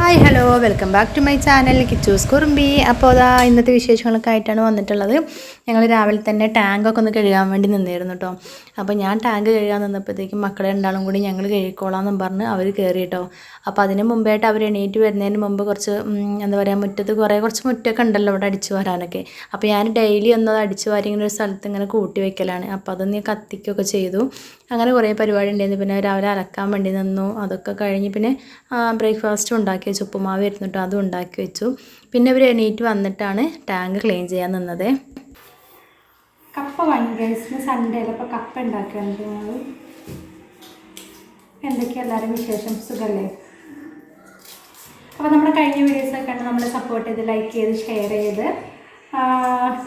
Hi hello welcome back to my channel Kichus Kurumbi. അപ്പോൾ അതാ ഇന്നത്തെ വിശേഷങ്ങളൊക്കെ ആയിട്ടാണ് വന്നിട്ടുള്ളത്. ഞങ്ങൾ രാവിലെ തന്നെ ടാങ്കൊക്കെ ഒന്ന് കഴുകാൻ വേണ്ടി നിന്നായിരുന്നു കേട്ടോ. അപ്പോൾ ഞാൻ ടാങ്ക് കഴുകാൻ നിന്നപ്പോഴത്തേക്കും മക്കളെ രണ്ടാളും കൂടി ഞങ്ങൾ കഴുകിക്കോളാമെന്നും പറഞ്ഞ് അവർ കയറി കേട്ടോ. അപ്പോൾ അതിന് മുമ്പായിട്ട് അവർ എണീറ്റ് വരുന്നതിന് മുമ്പ് കുറച്ച് എന്താ പറയുക, മുറ്റത്ത് കുറച്ച് മുറ്റമൊക്കെ ഉണ്ടല്ലോ ഇവിടെ അടിച്ചു വാരാനൊക്കെ. അപ്പോൾ ഞാൻ ഡെയിലി ഒന്ന് അടിച്ചു വാരി ഇങ്ങനെ ഒരു സ്ഥലത്ത് ഇങ്ങനെ കൂട്ടി വെക്കലാണ്. അപ്പോൾ അതൊന്ന് കത്തിക്കുകയൊക്കെ ചെയ്തു. അങ്ങനെ കുറേ പരിപാടി ഉണ്ടായിരുന്നു. പിന്നെ രാവിലെ അലക്കാൻ വേണ്ടി നിന്നു. അതൊക്കെ കഴിഞ്ഞ് പിന്നെ ബ്രേക്ക്ഫാസ്റ്റും ഉണ്ടാക്കി വെച്ചു. ഉപ്പുമാവ് ഇരുന്നിട്ട് അതും ഉണ്ടാക്കി വെച്ചു. പിന്നെ ഇവർ എണീറ്റ് വന്നിട്ടാണ് ടാങ്ക് ക്ലീൻ ചെയ്യാൻ നിന്നത്. കപ്പ വാങ്ങി സൺഡേയിൽ അപ്പോൾ കപ്പ ഉണ്ടാക്കാറുണ്ട് ഞങ്ങൾ. എന്തൊക്കെയാണ് എല്ലാവരും വിശേഷം, സുഖമല്ലേ? അപ്പോൾ നമ്മുടെ കഴിഞ്ഞ വീഡിയോസൊക്കെ കണ്ട് നമ്മളെ സപ്പോർട്ട് ചെയ്ത് ലൈക്ക് ചെയ്ത് ഷെയർ ചെയ്ത്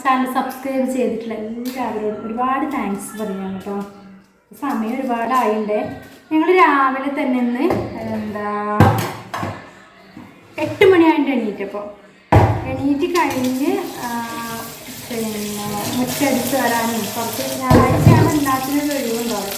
ചാനൽ സബ്സ്ക്രൈബ് ചെയ്തിട്ടുള്ള എല്ലാവരോടും ഒരുപാട് താങ്ക്സ് പറയാം കേട്ടോ. സമയം ഒരുപാടായിട്ടുണ്ട്. ഞങ്ങൾ രാവിലെ തന്നെ ഇന്ന് 8 മണിയായിട്ട് എണീറ്റപ്പോൾ എണീറ്റ് കഴിഞ്ഞ് പിന്നെ മുറ്റടിച്ച് വരാനും കുറച്ച് ഞായറാഴ്ചയാണ് എല്ലാത്തിനും ഒഴിവുണ്ടാവും.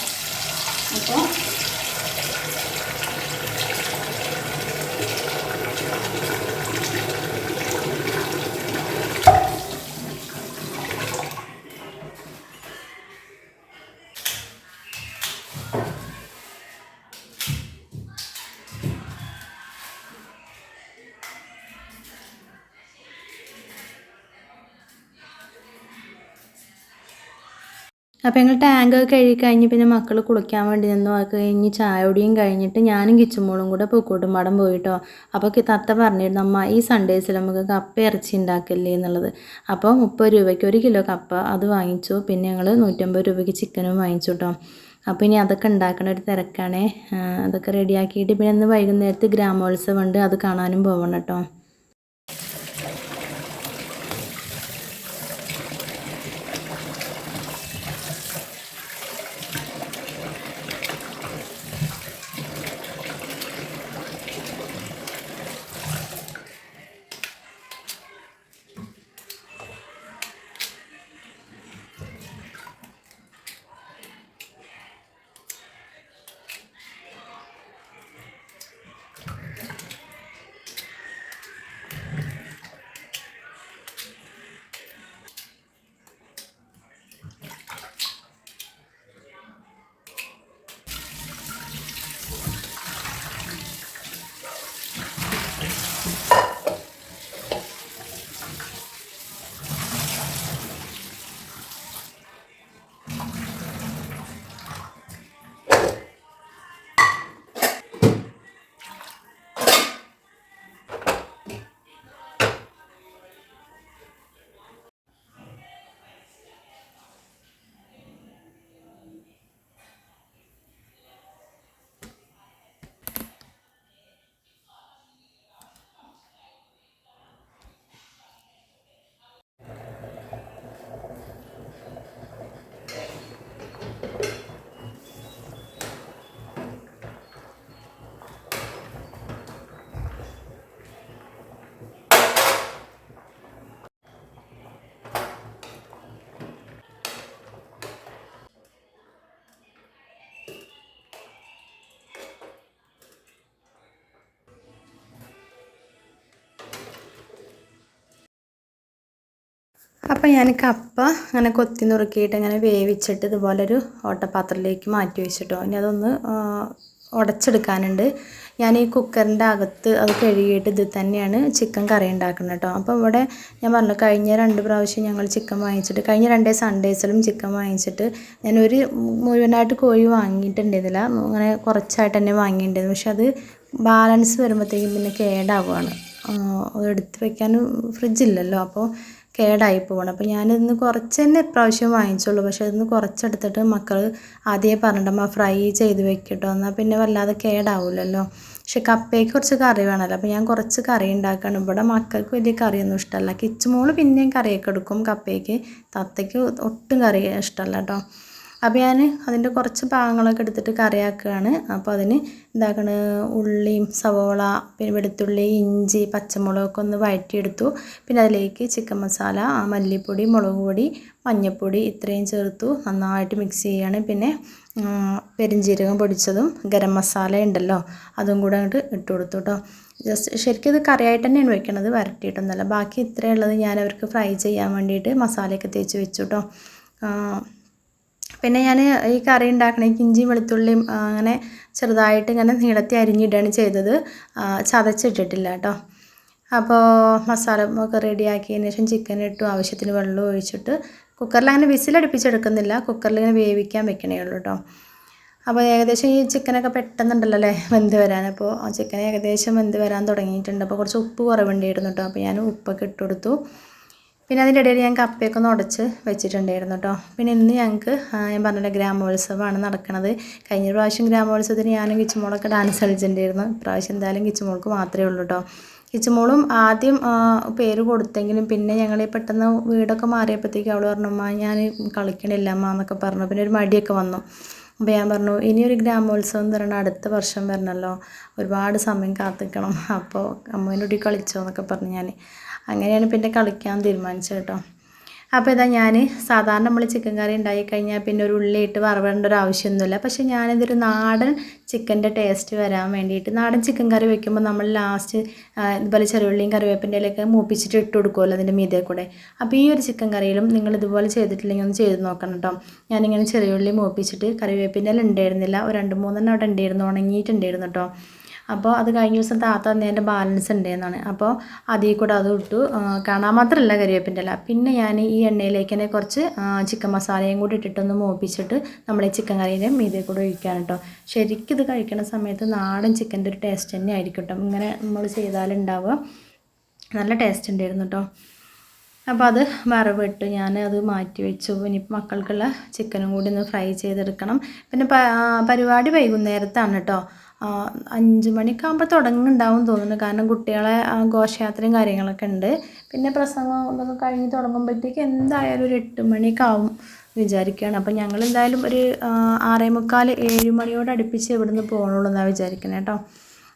അപ്പോൾ ഞങ്ങൾ ടാങ്കൊക്കെ കഴുകി കഴിഞ്ഞ് പിന്നെ മക്കൾ കുളിക്കാൻ വേണ്ടി നിന്നു. അത് കഴിഞ്ഞ് ചായ കുടിയും കഴിഞ്ഞിട്ട് ഞാനും കിച്ചുമോളും കൂടെ പൂക്കോട്ടുംപാടം പോയിട്ടോ. അപ്പോൾ തത്ത പറഞ്ഞിരുന്നു, അമ്മ ഈ സൺഡേസിൽ നമുക്ക് കപ്പ ഇറച്ചി ഉണ്ടാക്കില്ലേ എന്നുള്ളത്. അപ്പോൾ 30 രൂപയ്ക്ക് 1 കിലോ കപ്പ അത് വാങ്ങിച്ചു. പിന്നെ ഞങ്ങൾ 150 രൂപയ്ക്ക് ചിക്കനും വാങ്ങിച്ചു കേട്ടോ. അപ്പോൾ ഇനി അതൊക്കെ ഉണ്ടാക്കണ ഒരു തിരക്കാണേ. അതൊക്കെ റെഡിയാക്കിയിട്ട് പിന്നെ ഇന്ന് വൈകുന്നേരത്ത് ഗ്രാമോത്സവം ഉണ്ട്, അത് കാണാനും പോകണം കേട്ടോ. അപ്പോൾ ഞാൻ കപ്പ അങ്ങനെ കൊത്തി നുറുക്കിയിട്ട് അങ്ങനെ വേവിച്ചിട്ട് ഇതുപോലൊരു ഓട്ടപാത്രത്തിലേക്ക് മാറ്റി വെച്ചിട്ടോ. ഇനി അതൊന്ന് ഉടച്ചെടുക്കാനുണ്ട്. ഞാൻ ഈ കുക്കറിൻ്റെ അകത്ത് അത് കഴുകിയിട്ട് ഇത് തന്നെയാണ് ചിക്കൻ കറി ഉണ്ടാക്കുന്നത് കേട്ടോ. അപ്പോൾ ഇവിടെ ഞാൻ പറഞ്ഞു, കഴിഞ്ഞ 2 പ്രാവശ്യം ഞങ്ങൾ ചിക്കൻ വാങ്ങിച്ചിട്ട്, കഴിഞ്ഞ 2 സൺഡേസിലും ചിക്കൻ വാങ്ങിച്ചിട്ട് ഞാനൊരു മുഴുവനായിട്ട് കോഴി വാങ്ങിയിട്ടുണ്ടായിരുന്നില്ല, അങ്ങനെ കുറച്ചായിട്ട് തന്നെ വാങ്ങിയിട്ടുണ്ടായിരുന്നു. പക്ഷെ അത് ബാലൻസ് വരുമ്പോഴത്തേക്കും പിന്നെ കേടാവുകയാണ്. എടുത്ത് വയ്ക്കാനും ഫ്രിഡ്ജില്ലല്ലോ, അപ്പോൾ കേടായി പോകണം. അപ്പോൾ ഞാനിന്ന് കുറച്ച് തന്നെ ഇപ്രാവശ്യം വാങ്ങിച്ചുള്ളൂ. പക്ഷേ അതിന്ന് കുറച്ചെടുത്തിട്ട് മക്കൾ ആദ്യമേ പറഞ്ഞിട്ടമ്മ ഫ്രൈ ചെയ്ത് വെക്കട്ടോ, എന്നാൽ പിന്നെ വല്ലാതെ കേടാവില്ലല്ലോ. പക്ഷെ കപ്പയ്ക്ക് കുറച്ച് കറി വേണമല്ലോ, അപ്പോൾ ഞാൻ കുറച്ച് കറി ഉണ്ടാക്കണം. ഇവിടെ മക്കൾക്ക് വലിയ കറിയൊന്നും ഇഷ്ടമല്ല. കിച്ചുമോള് പിന്നെയും കറിയൊക്കെ എടുക്കും കപ്പയ്ക്ക്, തത്തയ്ക്ക് ഒട്ടും കറി ഇഷ്ടമല്ല കേട്ടോ. അപ്പോൾ ഞാൻ അതിൻ്റെ കുറച്ച് ഭാഗങ്ങളൊക്കെ എടുത്തിട്ട് കറിയാക്കുകയാണ്. അപ്പോൾ അതിന് എന്താക്കണ്, ഉള്ളിയും സവോള പിന്നെ വെളുത്തുള്ളി ഇഞ്ചി പച്ചമുളകൊക്കെ ഒന്ന് വഴറ്റിയെടുത്തു. പിന്നെ അതിലേക്ക് ചിക്കൻ മസാല, മല്ലിപ്പൊടി, മുളക് പൊടി, മഞ്ഞൾപ്പൊടി ഇത്രയും ചേർത്തു നന്നായിട്ട് മിക്സ് ചെയ്യുകയാണ്. പിന്നെ പെരുംജീരകം പൊടിച്ചതും ഗരം മസാല ഉണ്ടല്ലോ അതും കൂടെ അങ്ങോട്ട് ഇട്ട് കൊടുത്തു കേട്ടോ. ജസ്റ്റ് ശരിക്കും ഇത് കറിയായിട്ട് തന്നെയാണ് വെക്കണത്, വരട്ടിയിട്ടൊന്നുമല്ല. ബാക്കി ഇത്രയുള്ളത് ഞാൻ അവർക്ക് ഫ്രൈ ചെയ്യാൻ വേണ്ടിയിട്ട് മസാലയൊക്കെ തേച്ച് വെച്ചു കേട്ടോ. പിന്നെ ഞാൻ ഈ കറി ഉണ്ടാക്കണമെങ്കിൽ ഇഞ്ചിയും വെളുത്തുള്ളിയും അങ്ങനെ ചെറുതായിട്ട് ഇങ്ങനെ നീളത്തി അരിഞ്ഞിടുകയാണ് ചെയ്തത്, ചതച്ചിട്ടിട്ടില്ല കേട്ടോ. അപ്പോൾ മസാല ഒക്കെ റെഡിയാക്കിയതിന് ശേഷം ചിക്കൻ ഇട്ടു, ആവശ്യത്തിന് വെള്ളം ഒഴിച്ചിട്ട് കുക്കറിൽ അങ്ങനെ വിസിലടുപ്പിച്ചെടുക്കുന്നില്ല, കുക്കറിൽ ഇങ്ങനെ വേവിക്കാൻ വെക്കണേ ഉള്ളൂ കേട്ടോ. അപ്പോൾ ഏകദേശം ഈ ചിക്കനൊക്കെ പെട്ടെന്നുണ്ടല്ലോ അല്ലേ വെന്ത് വരാൻ. അപ്പോൾ ആ ചിക്കൻ ഏകദേശം വെന്ത് വരാൻ തുടങ്ങിയിട്ടുണ്ട്. അപ്പോൾ കുറച്ച് ഉപ്പ് കുറവുണ്ടായിരുന്നു കേട്ടോ. അപ്പോൾ ഞാൻ ഉപ്പൊക്കെ ഇട്ട് കൊടുത്തു. പിന്നെ അതിൻ്റെ ഇടയിൽ ഞാൻ കപ്പയൊക്കെ ഒന്ന് ഉടച്ച് വെച്ചിട്ടുണ്ടായിരുന്നു കേട്ടോ. പിന്നെ ഇന്ന് ഞങ്ങൾക്ക് ഞാൻ പറഞ്ഞില്ല ഗ്രാമോത്സവമാണ് നടക്കുന്നത്. കഴിഞ്ഞ പ്രാവശ്യം ഗ്രാമോത്സവത്തിന് ഞാനും കിച്ചുമോളൊക്കെ ഡാൻസ് കളിച്ചിട്ടുണ്ടായിരുന്നു. ഇപ്രാവശ്യം എന്തായാലും കിച്ചുമോൾക്ക് മാത്രമേ ഉള്ളൂ കേട്ടോ. കിച്ചുമോളും ആദ്യം പേര് കൊടുത്തെങ്കിലും പിന്നെ ഞങ്ങൾ പെട്ടെന്ന് വീടൊക്കെ മാറിയപ്പോഴത്തേക്ക് അവൾ പറഞ്ഞു, അമ്മ ഞാൻ കളിക്കണില്ല അമ്മ എന്നൊക്കെ പറഞ്ഞു. പിന്നെ ഒരു മടിയൊക്കെ വന്നു. അപ്പോൾ ഞാൻ പറഞ്ഞു, ഇനിയൊരു ഗ്രാമോത്സവം എന്ന് പറയുന്നത് അടുത്ത വർഷം വരണമല്ലോ, ഒരുപാട് സമയം കാത്തിക്കണം, അപ്പോൾ അമ്മേനോട് കളിച്ചോ എന്നൊക്കെ പറഞ്ഞു. ഞാൻ അങ്ങനെയാണ് പിന്നെ കളിക്കാൻ തീരുമാനിച്ചത് കേട്ടോ. അപ്പോൾ ഇതാ ഞാൻ സാധാരണ നമ്മൾ ചിക്കൻ കറി ഉണ്ടാക്കി കഴിഞ്ഞാൽ പിന്നെ ഒരു ഉള്ളിയിട്ട് വറവേണ്ട ഒരു ആവശ്യമൊന്നുമില്ല. പക്ഷേ ഞാനിതൊരു നാടൻ ചിക്കൻ്റെ ടേസ്റ്റ് വരാൻ വേണ്ടിയിട്ട്, നാടൻ ചിക്കൻ കറി വെക്കുമ്പോൾ നമ്മൾ ലാസ്റ്റ് ഇതുപോലെ ചെറിയുള്ളിയും കറിവേപ്പിൻ്റെ ഇലയൊക്കെ മൂപ്പിച്ചിട്ട് ഇട്ട് കൊടുക്കുമല്ലോ അതിൻ്റെ മീതെ കൂടെ. അപ്പോൾ ഈ ഒരു ചിക്കൻ കറിയിലും നിങ്ങൾ ഇതുപോലെ ചെയ്തിട്ടില്ലെങ്കിൽ ഒന്ന് ചെയ്ത് നോക്കണം കേട്ടോ. ഞാനിങ്ങനെ ചെറിയുള്ളി മൂപ്പിച്ചിട്ട്, കറിവേപ്പിൻ്റെ ഇല ഉണ്ടായിരുന്നില്ല, ഒരു 2-3 അവിടെ ഉണ്ടായിരുന്നു, ഉണങ്ങിയിട്ടുണ്ടായിരുന്നു കേട്ടോ. അപ്പോൾ അത് കഴിഞ്ഞ ദിവസം താത്ത തന്നതിൻ്റെ ബാലൻസ് ഉണ്ടെന്നാണ്. അപ്പോൾ അതിൽ കൂടെ അത് ഇട്ടു, കാണാൻ മാത്രമല്ല കരിവേപ്പിൻ്റെ ഇല. പിന്നെ ഞാൻ ഈ എണ്ണയിലേക്ക് തന്നെ കുറച്ച് ചിക്കൻ മസാലയും കൂടി ഇട്ടിട്ടൊന്ന് മൂപ്പിച്ചിട്ട് നമ്മൾ ഈ ചിക്കൻ കറീൻ്റെ മീതെ കൂടെ ഒഴിക്കാൻ കേട്ടോ. ശരിക്കും ഇത് കഴിക്കുന്ന സമയത്ത് നാടൻ ചിക്കൻ്റെ ഒരു ടേസ്റ്റ് തന്നെ ആയിരിക്കും കേട്ടോ. ഇങ്ങനെ നമ്മൾ ചെയ്താലുണ്ടാവുക നല്ല ടേസ്റ്റ് ഉണ്ടായിരുന്നു കേട്ടോ. അപ്പോൾ അത് വറവിട്ട് ഞാൻ അത് മാറ്റി വെച്ചു. ഇനിയിപ്പോൾ മക്കൾക്കുള്ള ചിക്കനും കൂടി ഒന്ന് ഫ്രൈ ചെയ്തെടുക്കണം. പിന്നെ പരിപാടി വൈകുന്നേരത്താണ് കേട്ടോ. 5 മണിക്കാകുമ്പോൾ തുടങ്ങുന്നുണ്ടാവും തോന്നുന്നു. കാരണം കുട്ടികളെ ഘോഷയാത്രയും കാര്യങ്ങളൊക്കെ ഉണ്ട്. പിന്നെ പ്രസംഗം ഇതൊക്കെ കഴിഞ്ഞ് തുടങ്ങുമ്പോഴത്തേക്ക് എന്തായാലും ഒരു 8 മണിയൊക്കെ ആവും വിചാരിക്കുകയാണ്. അപ്പോൾ ഞങ്ങൾ എന്തായാലും ഒരു 6:45-7 മണിയോട് അടുപ്പിച്ച് ഇവിടുന്ന് പോകണുള്ളൂ എന്നാണ് വിചാരിക്കുന്നത് കേട്ടോ.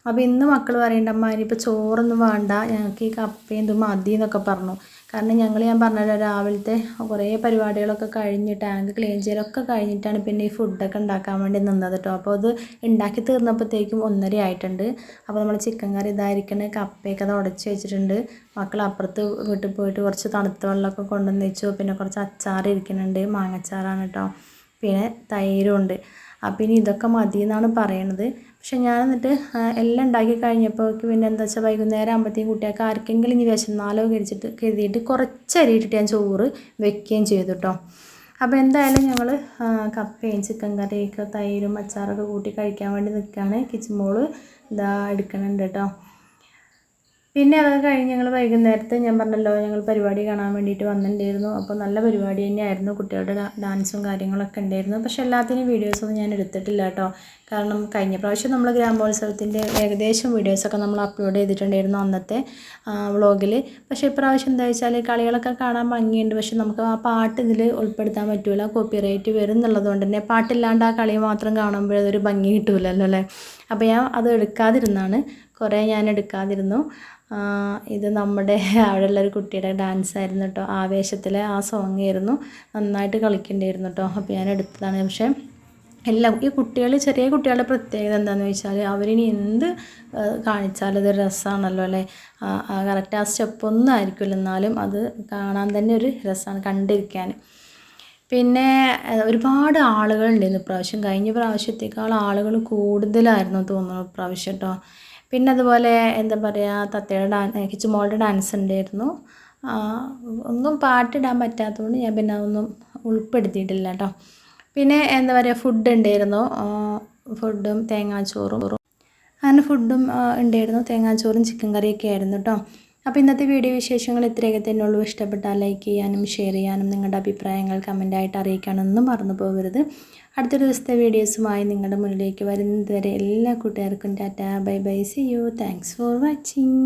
അപ്പോൾ ഇന്ന് മക്കൾ പറയേണ്ട, അമ്മ ഇനിയിപ്പോൾ ചോറൊന്നും വേണ്ട, ഞങ്ങൾക്ക് ഈ കപ്പയും ഇതും മതി എന്നൊക്കെ പറഞ്ഞു. കാരണം ഞാൻ പറഞ്ഞല്ലോ രാവിലത്തെ കുറേ പരിപാടികളൊക്കെ കഴിഞ്ഞ് ടാങ്ക് ക്ലീൻ ചെയ്യലൊക്കെ കഴിഞ്ഞിട്ടാണ് പിന്നെ ഈ ഫുഡൊക്കെ ഉണ്ടാക്കാൻ വേണ്ടി നിന്നത് കേട്ടോ. അപ്പോൾ അത് ഉണ്ടാക്കി തീർന്നപ്പോഴത്തേക്കും 1:30 ആയിട്ടുണ്ട്. അപ്പോൾ നമ്മൾ ചിക്കൻ കറി ഇതായിരിക്കണേ, കപ്പയൊക്കെ അത് ഉടച്ച് വെച്ചിട്ടുണ്ട്. മക്കൾ അപ്പുറത്ത് വീട്ടിൽ പോയിട്ട് കുറച്ച് തണുത്ത വെള്ളമൊക്കെ കൊണ്ടുവന്ന് വെച്ചു. പിന്നെ കുറച്ച് അച്ചാർ ഇരിക്കുന്നുണ്ട്, മാങ്ങച്ചാറാണ് കേട്ടോ. പിന്നെ തൈരും ഉണ്ട്. അപ്പം ഇനി ഇതൊക്കെ മതി എന്നാണ് പറയണത്. പക്ഷെ ഞാൻ എന്നിട്ട് എല്ലാം ഉണ്ടാക്കി കഴിഞ്ഞപ്പോൾ പിന്നെ എന്താ വെച്ചാൽ വൈകുന്നേരം ആകുമ്പോഴത്തേക്കും കുട്ടികൾക്ക് ആർക്കെങ്കിലും ഇനി വിശന്നാലോ കരുതിയിട്ട് കുറച്ച് അരി ഇട്ടിട്ട് ഞാൻ ചോറ് വെക്കുകയും ചെയ്തു കേട്ടോ. അപ്പോൾ എന്തായാലും ഞങ്ങൾ കപ്പയും ചിക്കൻ കറിയൊക്കെ തൈരും അച്ചാറൊക്കെ കൂട്ടി കഴിക്കാൻ വേണ്ടി നിൽക്കുകയാണ്. കിച്ചുമോൾ ഇതാ എടുക്കണുണ്ട് കേട്ടോ. പിന്നെ അതൊക്കെ കഴിഞ്ഞ് ഞങ്ങൾ വൈകുന്നേരത്തെ ഞാൻ പറഞ്ഞല്ലോ ഞങ്ങൾ പരിപാടി കാണാൻ വേണ്ടിയിട്ട് വന്നിട്ടുണ്ടായിരുന്നു. അപ്പോൾ നല്ല പരിപാടി തന്നെയായിരുന്നു, കുട്ടികളുടെ ഡാൻസും കാര്യങ്ങളൊക്കെ ഉണ്ടായിരുന്നു. പക്ഷേ എല്ലാത്തിനും വീഡിയോസൊന്നും ഞാൻ എടുത്തിട്ടില്ല കേട്ടോ. കാരണം കഴിഞ്ഞ പ്രാവശ്യം നമ്മൾ ഗ്രാമോത്സവത്തിൻ്റെ ഏകദേശം വീഡിയോസൊക്കെ നമ്മൾ അപ്ലോഡ് ചെയ്തിട്ടുണ്ടായിരുന്നു അന്നത്തെ വ്ളോഗിൽ. പക്ഷേ ഇപ്രാവശ്യം എന്താ വെച്ചാൽ കളികളൊക്കെ കാണാൻ ഭംഗിയുണ്ട്, പക്ഷെ നമുക്ക് ആ പാട്ട് ഇതിൽ ഉൾപ്പെടുത്താൻ പറ്റില്ല, കോപ്പിറൈറ്റ് വരും എന്നുള്ളത് കൊണ്ട് തന്നെ പാട്ടില്ലാണ്ട് ആ കളി മാത്രം കാണുമ്പോൾ അതൊരു ഭംഗി കിട്ടില്ലല്ലോ അല്ലേ. അപ്പോൾ ഞാൻ അത് എടുക്കാതിരുന്നാണ്, കുറേ ഞാൻ എടുക്കാതിരുന്നു. ഇത് നമ്മുടെ അവിടെയുള്ളൊരു കുട്ടിയുടെ ഡാൻസ് ആയിരുന്നു കേട്ടോ. ആവേശത്തിലെ ആ സോങ് ആയിരുന്നു, നന്നായിട്ട് കളിക്കേണ്ടിയിരുന്നു കേട്ടോ. അപ്പോൾ ഞാൻ എടുത്തതാണ്. പക്ഷേ എല്ലാം ഈ കുട്ടികൾ, ചെറിയ കുട്ടികളുടെ പ്രത്യേകത എന്താണെന്ന് വെച്ചാൽ അവരിനി എന്ത് കാണിച്ചാലും അത് രസമാണല്ലോ അല്ലേ. കറക്റ്റ് ആ സ്റ്റെപ്പൊന്നും ആയിരിക്കില്ല, എന്നാലും അത് കാണാൻ തന്നെ ഒരു രസമാണ് കണ്ടിരിക്കാൻ. പിന്നെ ഒരുപാട് ആളുകളുണ്ടായിരുന്നു ഇപ്രാവശ്യം. കഴിഞ്ഞ പ്രാവശ്യത്തേക്കാൾ ആളുകൾ കൂടുതലായിരുന്നു തോന്നുന്നു ഇപ്രാവശ്യം കേട്ടോ. പിന്നെ അതുപോലെ എന്താ പറയുക, തത്തയുടെ കിച്ചുമോളുടെ ഡാൻസ് ഉണ്ടായിരുന്നു. ഒന്നും പാട്ടിടാൻ പറ്റാത്തതുകൊണ്ട് ഞാൻ പിന്നെ അതൊന്നും ഉൾപ്പെടുത്തിയിട്ടില്ല കേട്ടോ. പിന്നെ എന്താ പറയുക, ഫുഡ് ഉണ്ടായിരുന്നു, ഫുഡും തേങ്ങാച്ചോറും അങ്ങനെ ഫുഡും ഉണ്ടായിരുന്നു. തേങ്ങാച്ചോറും ചിക്കൻ കറിയൊക്കെ ആയിരുന്നു കേട്ടോ. അപ്പോൾ ഇന്നത്തെ വീഡിയോ വിശേഷങ്ങൾ ഇത്രയൊക്കെ തന്നെ ഉള്ളൂ. ഇഷ്ടപ്പെട്ടാൽ ലൈക്ക് ചെയ്യാനും ഷെയർ ചെയ്യാനും നിങ്ങളുടെ അഭിപ്രായങ്ങൾ കമൻറ്റായിട്ട് അറിയിക്കാനൊന്നും മറന്നു പോകരുത്. അടുത്ത ദിവസത്തെ വീഡിയോസുമായി നിങ്ങളുടെ മുന്നിലേക്ക് വരുന്നത് വരെ എല്ലാ കൂട്ടുകാർക്കും tata bye bye, see you, thanks for watching.